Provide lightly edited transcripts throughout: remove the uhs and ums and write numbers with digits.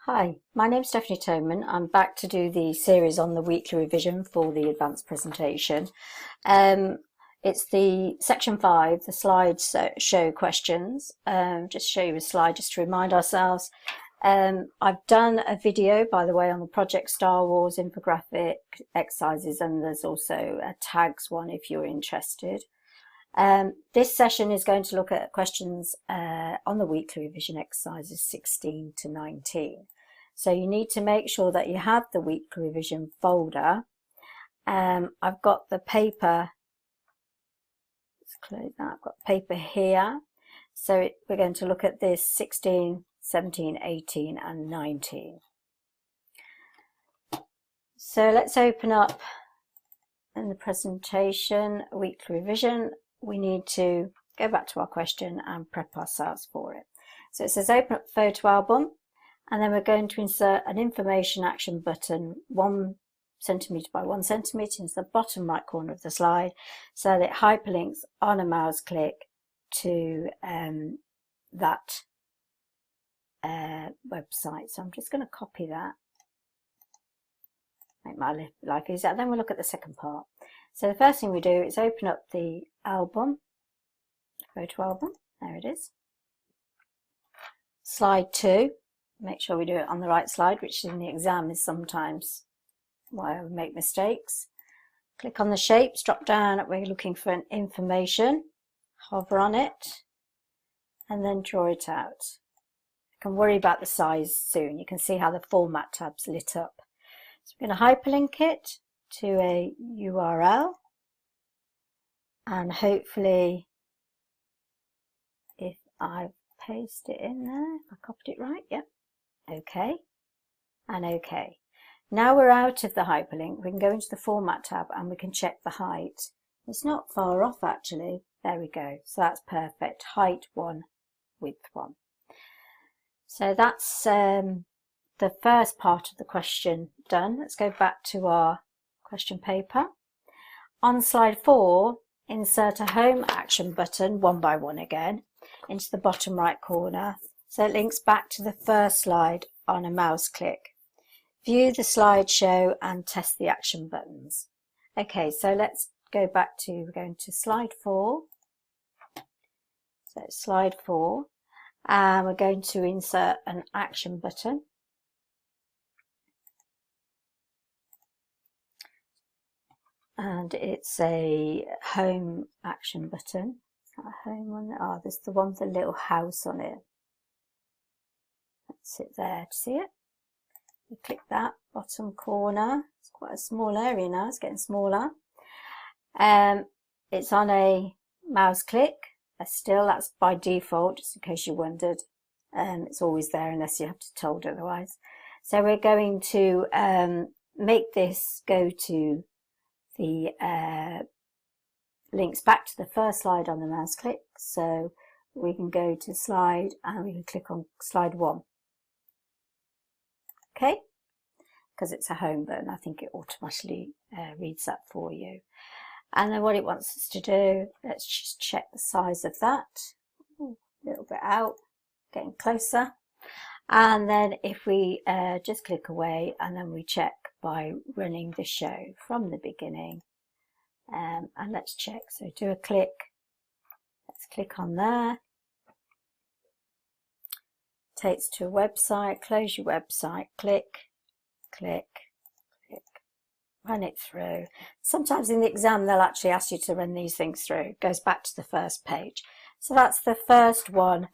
Hi, my name's Stephanie Toman. I'm back to do the series on the weekly revision for the advanced presentation. It's the section 5, the slideshow questions. Just show you a slide just to remind ourselves. I've done a video, by the way, on the Project Star Wars infographic exercises, and there's also a tags one if you're interested. This session is going to look at questions on the weekly revision exercises 16 to 19. So you need to make sure that you have the weekly revision folder. I've got the paper, let's close that, I've got the paper here. So we're going to look at this 16, 17, 18 and 19. So let's open up in the presentation, weekly revision. We need to go back to our question and prep ourselves for it. So it says open up the photo album, and then we're going to insert an information action button 1 centimetre by 1 centimetre into the bottom right corner of the slide, so that it hyperlinks on a mouse click to that website. So I'm just going to copy that, make my life easier, and then we'll look at the second part. So the first thing we do is open up the album, photo album, there it is. Slide 2, make sure we do it on the right slide, which in the exam is sometimes why I would make mistakes. Click on the shapes, drop down, we're looking for an information, hover on it, and then draw it out. You can worry about the size soon, you can see how the format tab's lit up. So we're going to hyperlink it to a URL, and hopefully if I paste it in there, if I copied it right, yep, okay, and okay. Now we're out of the hyperlink, we can go into the format tab and we can check the height. It's not far off actually, there we go, so that's perfect, height 1, width 1. So that's the first part of the question done. Let's go back to our question paper. On slide 4, insert a home action button 1 by 1 again into the bottom right corner, so it links back to the first slide on a mouse click. View the slideshow and test the action buttons. Okay, so let's go back to, we're going to slide 4. So slide 4, and we're going to insert an action button. And it's a home action button. Is that a home one? Oh, there's the one with the little house on it. That's it there. Do you see it? You click that bottom corner. It's quite a small area now. It's getting smaller. It's on a mouse click. That's by default, just in case you wondered. It's always there unless you have to be told otherwise. So we're going to make this go to the links back to the first slide on the mouse click, so we can go to slide and we can click on slide 1. Okay, because it's a home button, I think it automatically reads that for you. And then what it wants us to do, let's just check the size of that. Ooh, a little bit out, getting closer. And then if we just click away, and then we check by running the show from the beginning, and let's check. So do a click, let's click on there, takes to a website, close your website, click, click, click, run it through. Sometimes in the exam they'll actually ask you to run these things through. It goes back to the first page. So that's the first one,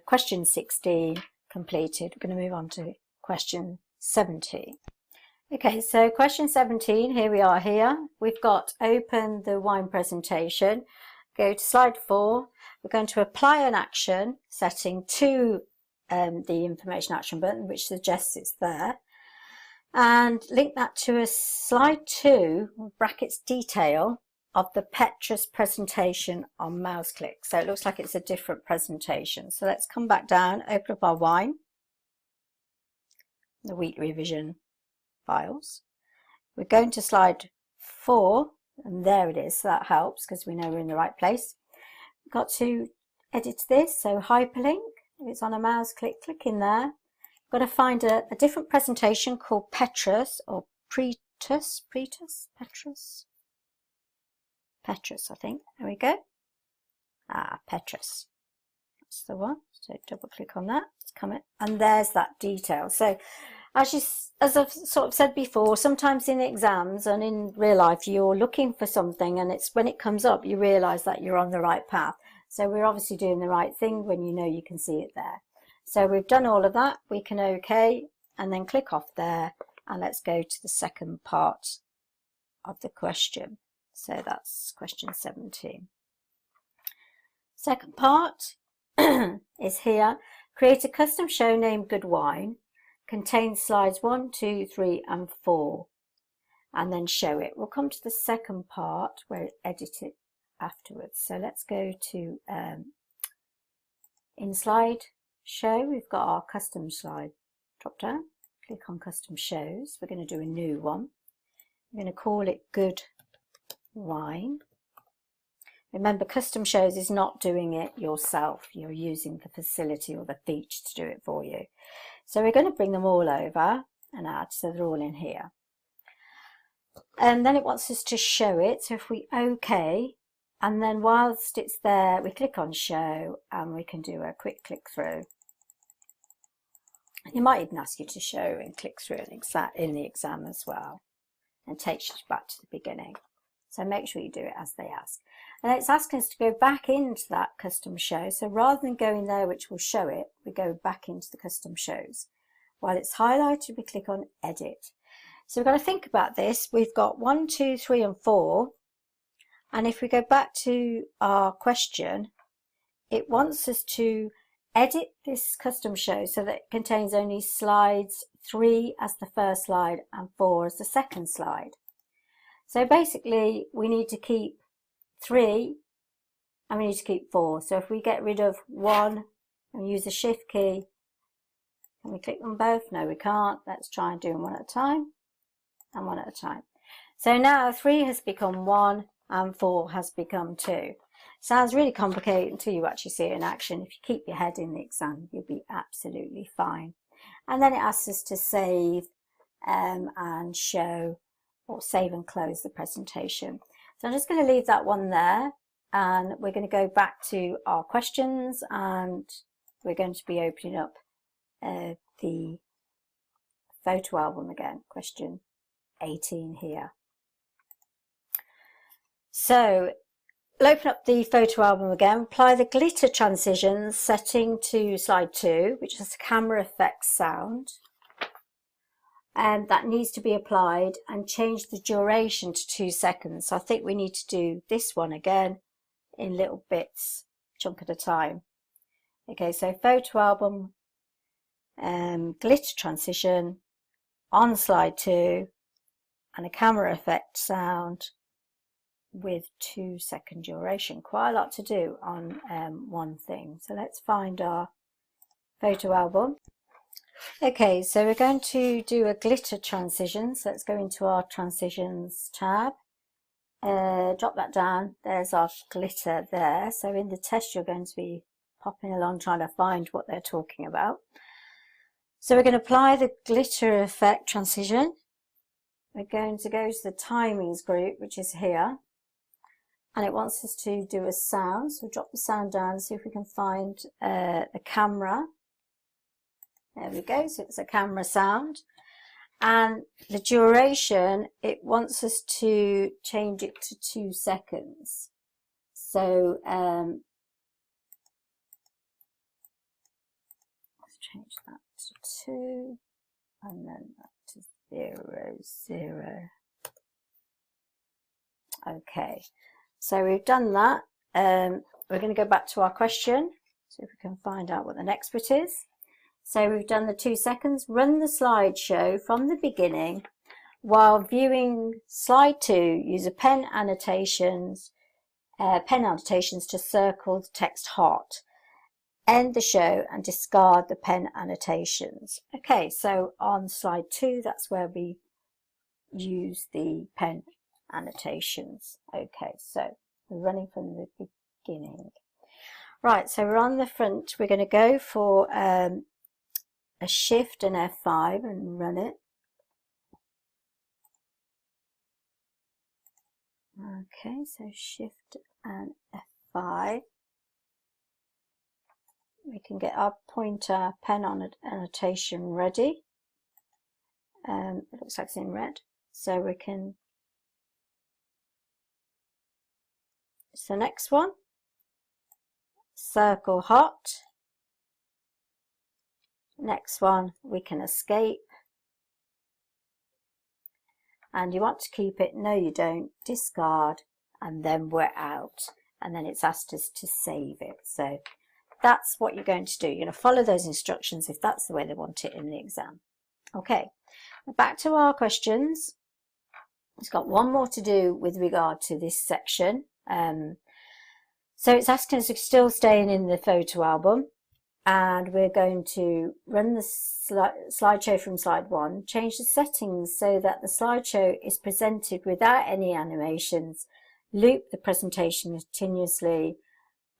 question 16 completed. We're going to move on to question 17. Okay, so question 17, here we are here. We've got open the wine presentation. Go to slide 4. We're going to apply an action setting to the information action button, which suggests it's there. And link that to a slide 2, brackets detail, of the Petrus presentation on mouse click. So it looks like it's a different presentation. So let's come back down, open up our wine, the weekly revision files. We're going to slide 4, and there it is, so that helps because we know we're in the right place. We've got to edit this, so hyperlink, if it's on a mouse click, click in there, Got to find a different presentation called Petrus or Petrus, I think. There we go. Petrus. That's the one. So double click on that. It's coming, and there's that detail. So as I've sort of said before, sometimes in exams and in real life, you're looking for something, and it's when it comes up, you realise that you're on the right path. So we're obviously doing the right thing when you know you can see it there. So we've done all of that. We can OK, and then click off there, and let's go to the second part of the question. So that's question 17. Second part is here. Create a custom show named Good Wine. Contains slides 1, 2, 3 and 4, and then show it. We'll come to the second part where edit it afterwards. So let's go to in Slideshow, we've got our custom slide drop down. Click on custom shows. We're going to do a new one. We're going to call it Good Wine. Remember, custom shows is not doing it yourself. You're using the facility or the feature to do it for you. So we're going to bring them all over and add, so they're all in here. And then it wants us to show it. So if we OK, and then whilst it's there, we click on show, and we can do a quick click through. It might even ask you to show and click through in the exam as well, and takes you back to the beginning. So make sure you do it as they ask. And it's asking us to go back into that custom show. So rather than going there, which will show it, we go back into the custom shows. While it's highlighted, we click on edit. So we've got to think about this. We've got 1, 2, 3 and 4. And if we go back to our question, it wants us to edit this custom show so that it contains only slides 3 as the first slide and 4 as the second slide. So basically, we need to keep 3 and we need to keep 4. So if we get rid of 1 and use the shift key, can we click them both? No, we can't. Let's try and do them one at a time and one at a time. So now 3 has become 1 and 4 has become 2. Sounds really complicated until you actually see it in action. If you keep your head in the exam, you'll be absolutely fine. And then it asks us to save and show, or save and close the presentation. So I'm just going to leave that one there, and we're going to go back to our questions, and we're going to be opening up the photo album again, question 18 here. So we'll open up the photo album again, apply the glitter transitions setting to slide 2, which is the camera effects sound. And that needs to be applied, and change the duration to 2 seconds. So I think we need to do this one again in little bits, chunk at a time. Okay, so photo album, glitter transition on slide 2, and a camera effect sound with 2 second duration. Quite a lot to do on one thing. So let's find our photo album. Okay, so we're going to do a glitter transition. So let's go into our transitions tab. Drop that down. There's our glitter there. So in the test, you're going to be popping along trying to find what they're talking about. So we're going to apply the glitter effect transition. We're going to go to the timings group, which is here. And it wants us to do a sound. So drop the sound down and see if we can find the camera. There we go, so it's a camera sound. And the duration, it wants us to change it to 2 seconds. So let's change that to 2, and then that to 0, 0. Okay, so we've done that. We're going to go back to our question, see if we can find out what the next bit is. So we've done the 2 seconds. Run the slideshow from the beginning. While viewing slide 2, use a pen annotations to circle the text heart. End the show and discard the pen annotations. Okay, so on slide 2, that's where we use the pen annotations. Okay, so we're running from the beginning. Right, so we're on the front. We're going to go for a Shift and F5 and run it. Okay, so Shift and F5. We can get our pointer pen on annotation ready. It looks like it's in red, so we can. It's the next one. Circle hot. Next one, we can escape. And you want to keep it, no you don't, discard, and then we're out. And then it's asked us to save it. So that's what you're going to do. You're going to follow those instructions if that's the way they want it in the exam. Okay, back to our questions. It's got one more to do with regard to this section. So it's asking us, we're still staying in the photo album, and we're going to run the slideshow from slide 1, change the settings so that the slideshow is presented without any animations, loop the presentation continuously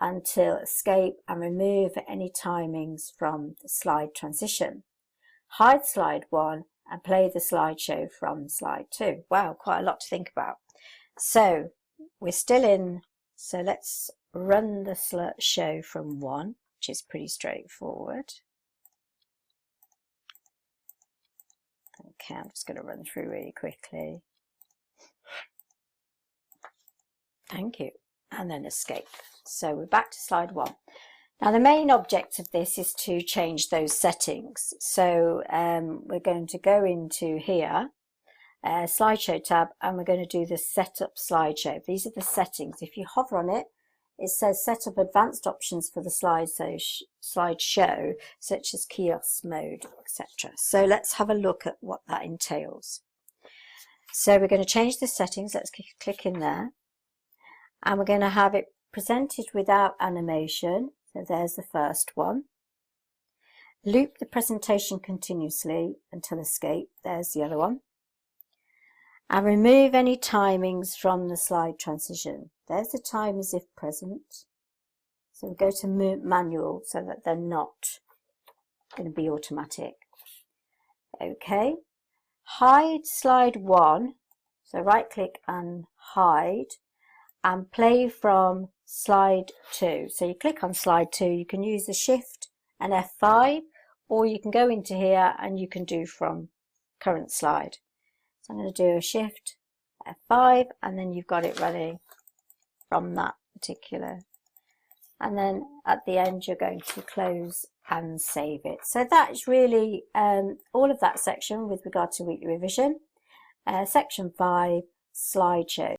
until escape, and remove any timings from the slide transition. Hide slide 1 and play the slideshow from slide 2. Wow, quite a lot to think about. So we're still in, so let's run the show from 1. Which is pretty straightforward. Okay, I'm just going to run through really quickly. Thank you. And then escape. So we're back to slide 1. Now the main object of this is to change those settings. So we're going to go into here, slideshow tab, and we're going to do the setup slideshow. These are the settings. If you hover on it, it says set up advanced options for the slideshow, such as kiosk mode, etc. So let's have a look at what that entails. So we're going to change the settings. Let's click in there. And we're going to have it presented without animation. So there's the first one. Loop the presentation continuously until escape. There's the other one. And remove any timings from the slide transition. There's the timers if present. So we go to manual so that they're not going to be automatic. Okay. Hide slide 1. So right click and hide and play from slide 2. So you click on slide 2. You can use the Shift and F5, or you can go into here and you can do from current slide. So I'm going to do a Shift F5 and then you've got it ready from that particular. And then at the end you're going to close and save it. So that is really all of that section with regard to weekly revision. Section 5, slideshow.